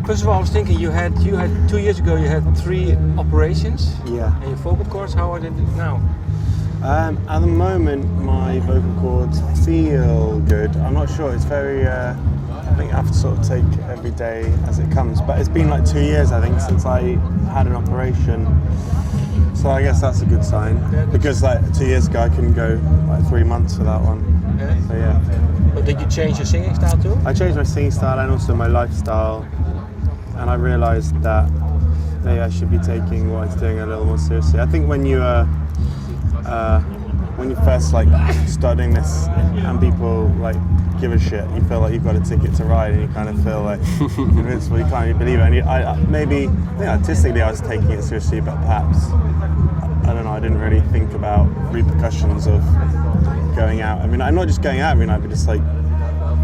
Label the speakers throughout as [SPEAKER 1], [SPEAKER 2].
[SPEAKER 1] First of all, I was thinking you had 2 years ago you had 3 operations.
[SPEAKER 2] Yeah.
[SPEAKER 1] And your vocal cords, how are they now?
[SPEAKER 2] At the moment, my vocal cords feel good. I'm not sure. It's very. I think I have to sort of take every day as it comes. But it's been like 2 years, I think, since I had an operation. So I guess that's a good sign.
[SPEAKER 1] Yeah,
[SPEAKER 2] because like 2 years ago, I couldn't go like 3 months without one.
[SPEAKER 1] Yeah.
[SPEAKER 2] So yeah.
[SPEAKER 1] But did you change your singing style too?
[SPEAKER 2] I changed my singing style and also my lifestyle, and I realised that maybe I should be taking what I was doing a little more seriously. I think when you first like studying this and people like give a shit, you feel like you've got a ticket to ride and you kind of feel like invincible, you can't even believe it. And I think artistically I was taking it seriously, but perhaps, I don't know, I didn't really think about repercussions of going out. I mean, I'm not just going out every night, but just like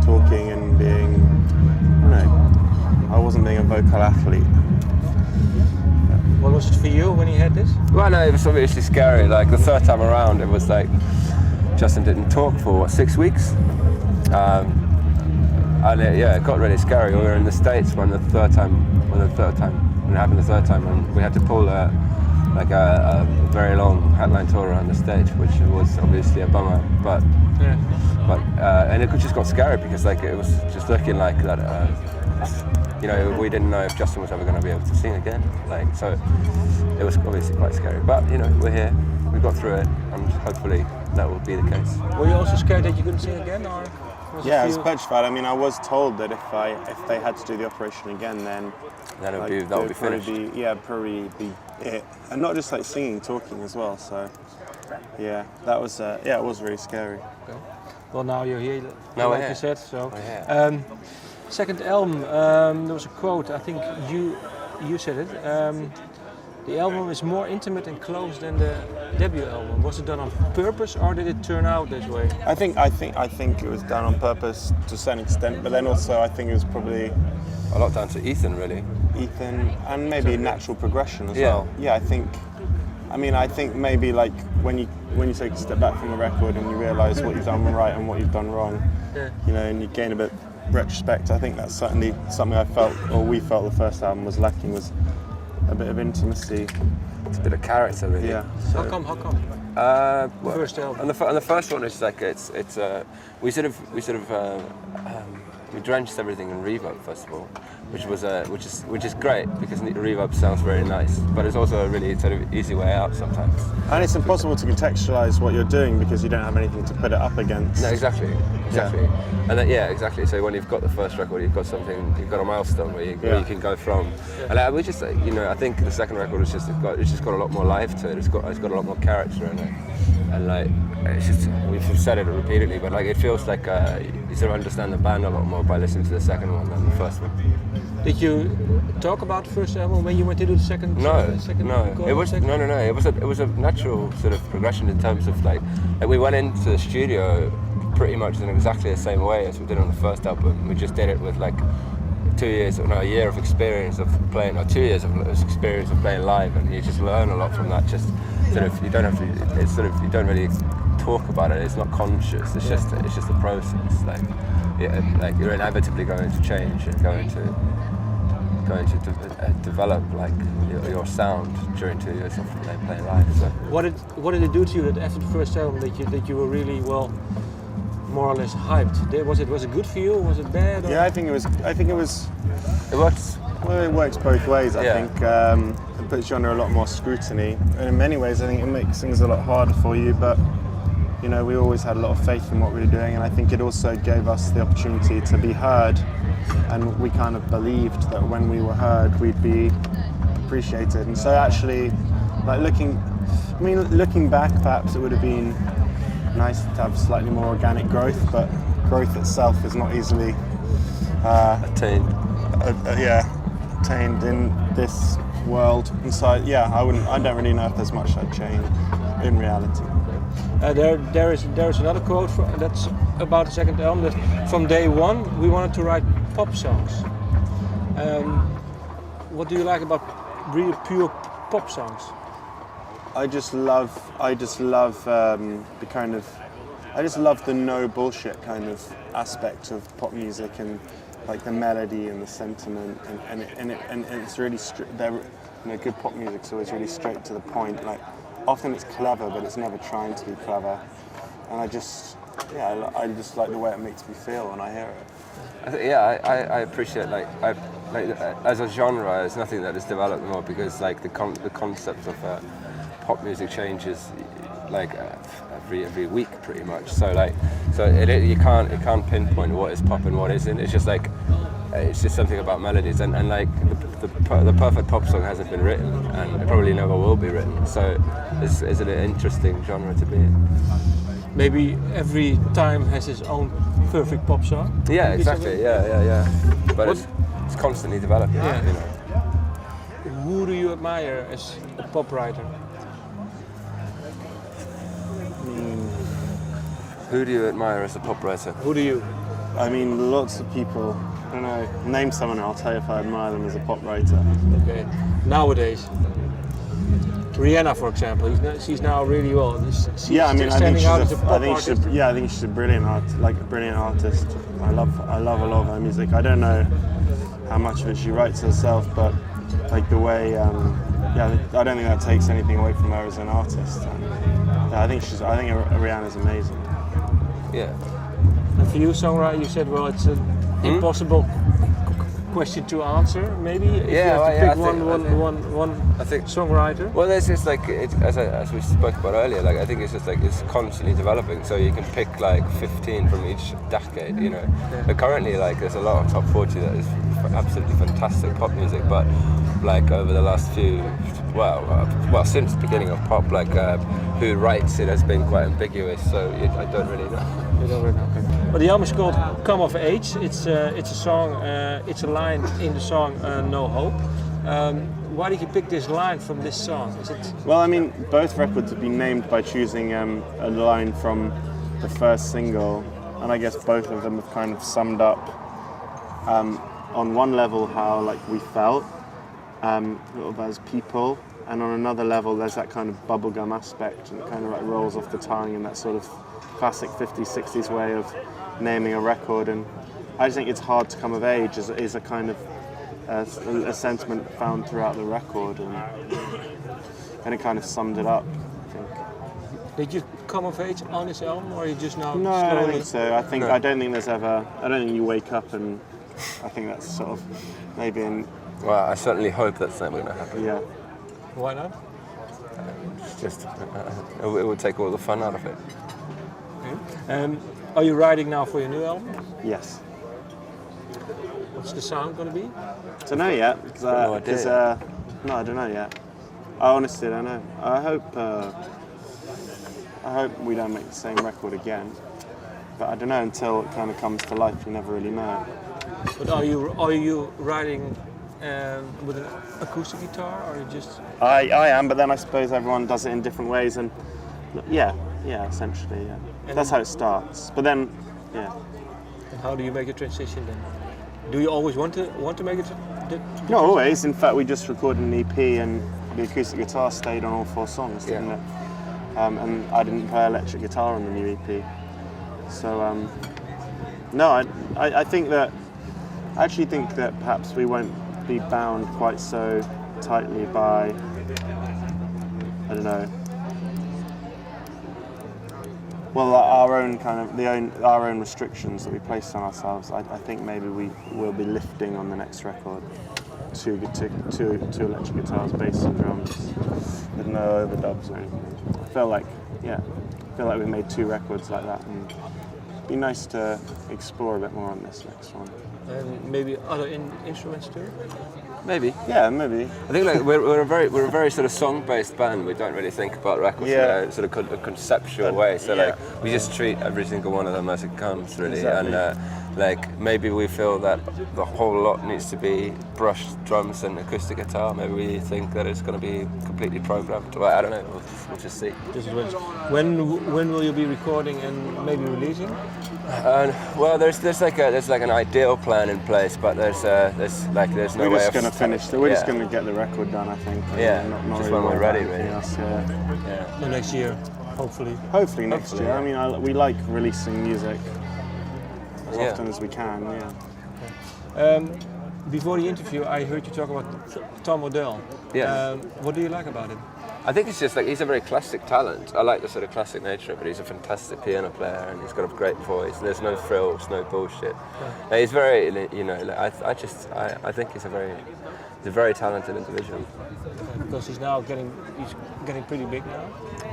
[SPEAKER 2] talking and being, I don't know, I wasn't being a vocal athlete.
[SPEAKER 1] What was it for you when you had this?
[SPEAKER 3] Well, no, it was obviously scary. Like the third time around, it was like Justin didn't talk for 6 weeks, and it got really scary. We were in the States when it happened the third time, and we had to pull a very long headline tour around the stage, which was obviously a bummer. But and it just got scary because like it was just looking like that. We didn't know if Justin was ever going to be able to sing again. Like, so it was obviously quite scary. But we're here. We got through it, and hopefully that will be the case.
[SPEAKER 1] Were you also scared that you couldn't sing again, or?
[SPEAKER 2] I was petrified. I mean, I was told that if they had to do the operation again, then
[SPEAKER 3] that would be finished.
[SPEAKER 2] Probably be it, and not just like singing, talking as well. So, yeah, that was it was really scary.
[SPEAKER 1] Okay. Well, now you're here,
[SPEAKER 3] now
[SPEAKER 1] like you said. So,
[SPEAKER 3] here.
[SPEAKER 1] Second album, there was a quote. I think you said it. The album is more intimate and close than the debut album. Was it done on purpose, or did it turn out this way?
[SPEAKER 2] I think it was done on purpose to a certain extent, but then also I think it was probably
[SPEAKER 3] a lot down to Ethan, really.
[SPEAKER 2] Ethan, and maybe natural progression as well. Yeah, I think maybe like when you take a step back from the record and you realise what you've done right and what you've done wrong, and you gain a bit of retrospect. I think that's certainly something I felt, or we felt, the first album was lacking, was a bit of intimacy.
[SPEAKER 3] It's a bit of character, really.
[SPEAKER 2] Yeah.
[SPEAKER 1] So, how come? First album.
[SPEAKER 3] And the first one is like we drenched everything in reverb first of all, which is great because reverb sounds very nice, but it's also a really sort of easy way out sometimes.
[SPEAKER 2] And it's impossible to contextualise what you're doing because you don't have anything to put it up against.
[SPEAKER 3] No, exactly.
[SPEAKER 2] Yeah.
[SPEAKER 3] And exactly. So when you've got the first record, you've got a milestone where you can go from. And I think the second record has just got a lot more life to it. It's got a lot more character in it, and like it's just, we've said it repeatedly, but like it feels like you sort of understand the band a lot more by listening to the second one than the first one.
[SPEAKER 1] Did you talk about the first album when you went to do the second?
[SPEAKER 3] No. It was a natural sort of progression in terms of like we went into the studio pretty much in exactly the same way as we did on the first album. We just did it with like a year of experience of playing, or 2 years of experience of playing live, and you just learn a lot from that. Just sort of you don't really talk about it. It's not conscious. It's just a process. Like you're inevitably going to change and going to develop like your sound during 2 years of playing live. So.
[SPEAKER 1] What did it do to you that after the first album that you were really more or less hyped? Was it good for you? Was it bad? Or?
[SPEAKER 2] Yeah, I think it was.
[SPEAKER 3] It works.
[SPEAKER 2] Well, it works both ways. I think it puts you under a lot more scrutiny, and in many ways, I think it makes things a lot harder for you. But we always had a lot of faith in what we were doing, and I think it also gave us the opportunity to be heard. And we kind of believed that when we were heard, we'd be appreciated. And so, actually, like looking back, perhaps it would have been nice to have slightly more organic growth, but growth itself is not easily
[SPEAKER 3] attained.
[SPEAKER 2] Attained in this world. And so, I don't really know if there's much I'd change in reality.
[SPEAKER 1] There is another quote that's about the second album, that from day one we wanted to write pop songs. What do you like about really pure pop songs?
[SPEAKER 2] I just love the kind of I just love the no bullshit kind of aspect of pop music and like the melody and the sentiment and it's really good pop music's always really straight to the point. Like often it's clever, but it's never trying to be clever. And I just like the way it makes me feel when I hear it.
[SPEAKER 3] I appreciate as a genre, there's nothing that has developed more because like the concept of pop music changes like every week pretty much. So you can't pinpoint what is pop and what isn't. It's just like it's just something about melodies and like the perfect pop song hasn't been written and it probably never will be written. So it's an interesting genre to be in.
[SPEAKER 1] Maybe every time has its own perfect pop song.
[SPEAKER 3] Yeah, exactly. Yeah. But it's constantly developing.
[SPEAKER 1] Yeah.
[SPEAKER 3] You know.
[SPEAKER 1] Who do you admire as a pop writer?
[SPEAKER 3] Who do you admire as a pop writer?
[SPEAKER 1] Who do you?
[SPEAKER 2] I mean, lots of people. I don't know. Name someone and I'll tell you if I admire them as a pop writer.
[SPEAKER 1] Okay. Nowadays, Rihanna, for example, she's now really well.
[SPEAKER 2] I think she's a brilliant artist. I love a lot of her music. I don't know how much of it she writes herself, but like the way, I don't think that takes anything away from her as an artist. I think Rihanna's amazing.
[SPEAKER 3] Yeah.
[SPEAKER 1] And for you, songwriter, you said, well, it's an impossible question to answer. Maybe if you have to pick one songwriter.
[SPEAKER 3] Well, there's just like as we spoke about earlier. Like I think it's just like it's constantly developing. So you can pick like 15 from each decade. You know.
[SPEAKER 1] Yeah.
[SPEAKER 3] But currently, like there's a lot of top 40 that is absolutely fantastic pop music. But like over the last few, since the beginning of pop, like who writes it has been quite ambiguous. So I don't really know.
[SPEAKER 1] You don't really know. Okay. Well, the album is called "Come of Age." It's a song. It's a line in the song "No Hope." Why did you pick this line from this song? Is it?
[SPEAKER 2] Well, I mean, both records have been named by choosing a line from the first single, and I guess both of them have kind of summed up on one level how like we felt sort of as people, and on another level there's that kind of bubblegum aspect, and it kind of like rolls off the tongue in that sort of classic 50s, 60s way of naming a record. And I just think it's hard to come of age is a kind of a sentiment found throughout the record, and it kind of summed it up, I think.
[SPEAKER 1] Did you come of age on this album, or are you just now
[SPEAKER 2] No,
[SPEAKER 1] slowly?
[SPEAKER 2] I don't think so. I don't think you wake up and I think that's sort of maybe in.
[SPEAKER 3] Well, I certainly hope that's never going to happen.
[SPEAKER 2] Yeah.
[SPEAKER 1] Why not?
[SPEAKER 3] It's just it would take all the fun out of it.
[SPEAKER 1] Okay. Are you writing now for your new album?
[SPEAKER 2] Yes.
[SPEAKER 1] What's the sound going to be?
[SPEAKER 2] I don't know yet.
[SPEAKER 3] No idea.
[SPEAKER 2] No, I don't know yet. I honestly don't know. I hope we don't make the same record again. But I don't know, until it kind of comes to life, you never really know.
[SPEAKER 1] But are you writing with an acoustic guitar, or you just?
[SPEAKER 2] I am, but then I suppose everyone does it in different ways, and yeah, essentially, yeah.
[SPEAKER 1] And
[SPEAKER 2] that's how it starts. But then, yeah.
[SPEAKER 1] And how do you make a transition then? Do you always want to make it?
[SPEAKER 2] Not always. In fact, we just recorded an EP, and the acoustic guitar stayed on all 4 songs, didn't it? And I didn't play electric guitar on the new EP. So no, I think that. I actually think that perhaps we won't be bound quite so tightly by, I don't know, well, our own restrictions that we placed on ourselves. I think maybe we will be lifting on the next record two electric guitars, bass and drums, with no overdubs or anything. I feel like we made 2 records like that, and it'd be nice to explore a bit more on this next one.
[SPEAKER 1] And maybe other instruments too?
[SPEAKER 3] Maybe.
[SPEAKER 2] Yeah, maybe.
[SPEAKER 3] I think like we're a very sort of song-based band. We don't really think about records in a sort of a conceptual way. So like we just treat every single one of them as it comes, really.
[SPEAKER 2] Exactly.
[SPEAKER 3] And like maybe we feel that the whole lot needs to be brushed drums and acoustic guitar. Maybe we think that it's going to be completely programmed. Well, I don't know. We'll just see.
[SPEAKER 1] When will you be recording and maybe releasing?
[SPEAKER 3] Well, there's like an ideal plan in place, but there's no way of.
[SPEAKER 2] We're just going to finish. We're just going to get the record done, I think.
[SPEAKER 3] Yeah,
[SPEAKER 2] not
[SPEAKER 3] just
[SPEAKER 2] really
[SPEAKER 3] when we're ready, really.
[SPEAKER 2] Else, yeah.
[SPEAKER 1] The next year. Hopefully.
[SPEAKER 2] Hopefully next year.
[SPEAKER 3] yeah.
[SPEAKER 2] I mean, we like releasing music as
[SPEAKER 3] Yeah.
[SPEAKER 2] often as we can. Yeah.
[SPEAKER 1] Before the interview, I heard you talk about Tom Odell.
[SPEAKER 3] Yeah.
[SPEAKER 1] What do you like about him?
[SPEAKER 3] I think it's just like he's a very classic talent. I like the sort of classic nature of it. He's a fantastic piano player and he's got a great voice. And there's no frills, no bullshit. Like, he's very, you know. Like, I think he's a very talented individual.
[SPEAKER 1] Because he's getting pretty big now.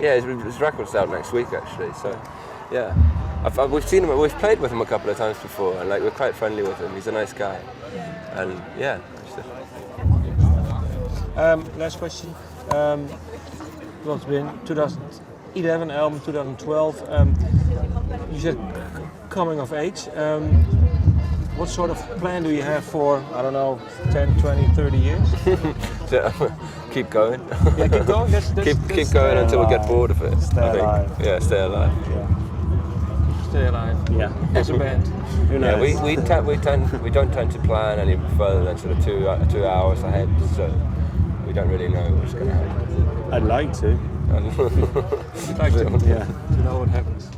[SPEAKER 3] Yeah, his record's out next week actually. So, yeah, we've seen him. We've played with him a couple of times before, and like we're quite friendly with him. He's a nice guy, and yeah.
[SPEAKER 1] Last question. Well, it's been 2011 album, 2012. You said coming of age. What sort of plan do you have for, I don't know, 10, 20, 30 years?
[SPEAKER 3] Keep going.
[SPEAKER 1] Yeah, keep going.
[SPEAKER 3] Keep going until we get bored of it.
[SPEAKER 2] Stay alive.
[SPEAKER 3] Yeah, stay alive.
[SPEAKER 2] Yeah.
[SPEAKER 1] Stay alive.
[SPEAKER 2] Yeah.
[SPEAKER 1] As a band.
[SPEAKER 2] Who knows?
[SPEAKER 3] Yeah, we don't tend to plan any further than sort of 2 hours ahead. So we don't really know what's going to happen.
[SPEAKER 2] I'd like to.
[SPEAKER 1] I'd like to,
[SPEAKER 2] Yeah.
[SPEAKER 1] to know what happens.